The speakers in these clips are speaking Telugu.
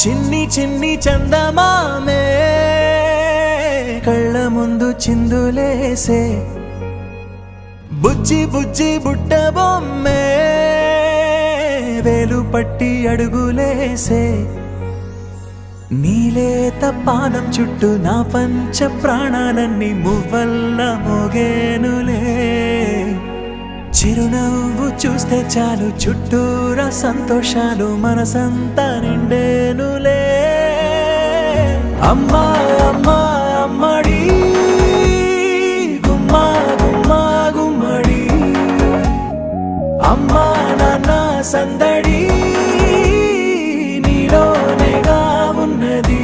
చిన్ని చిన్ని చందమామే కళ్ళ ముందు చిందులేసే బుజ్జి బుజ్జి బుట్ట బొమ్మే వేలు పట్టి అడుగులేసే నీలేత పాదం చుట్టూ నా పంచ ప్రాణాలన్నీ మువ్వల్ల మోగేనులే చిరునవ్వు చూస్తే చాలు చుట్టూరా సంతోషాలు మనసంతా నిండేనులే అమ్మా అమ్మా అమ్మడి గుమ్మా గుమ్మా గుమ్మడి అమ్మా నాన్న సందడి నీలోనేగా ఉన్నది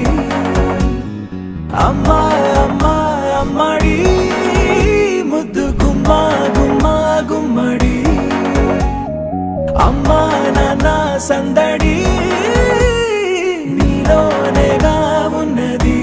అమ్మా అమ్మా అమ్మడి ముద్దు గుమ్మా గుమ్మా గుమ్మడి అమ్మా నాన్న సందడి నీలోనేగా ఉన్నది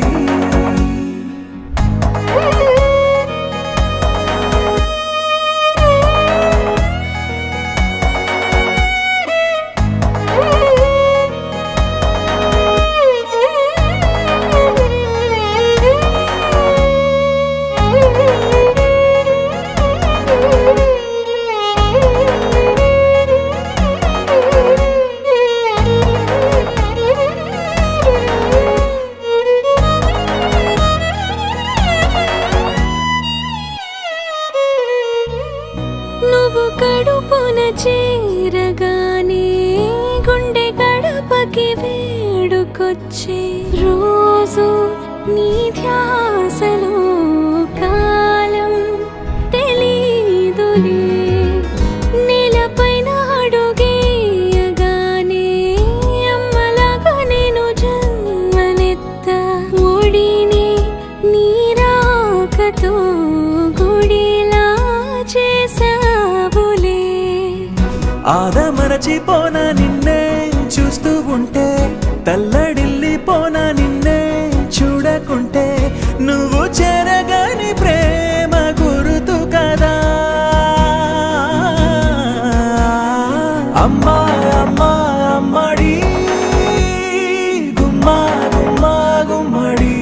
నువ్వు కడుపున చేరగానే గుండె గడపకి వేడుకొచ్చే రోజు నీ ధ్యాసలో కాలం తెలీదులే నేలపైన అడుగేయగానే అమ్మలాగా నేను జన్మనెత్త ఒడిని నీ రాకతో గుడిలా చేసావులే ఆదమరచిపోనా నిన్నే చూస్తూ ఉంటే తల్లడిల్లిపోనా నిన్నే చూడకుంటే నువ్వు చెరగని ప్రేమ గురుతు కదా అమ్మా అమ్మా అమ్మడి గుమ్మా గుమ్మా గుమ్మడి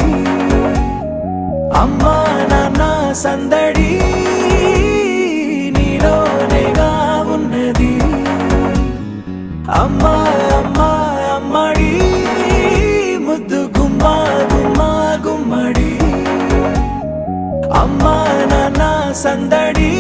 అమ్మా నాన్న సందడి నీలోనేగా ఉన్నది అమ్మా అమ్మా అమ్మడి ముద్దు గుమ్మా గుమ్మా గుమ్మడి అమ్మా నాన్న సందడి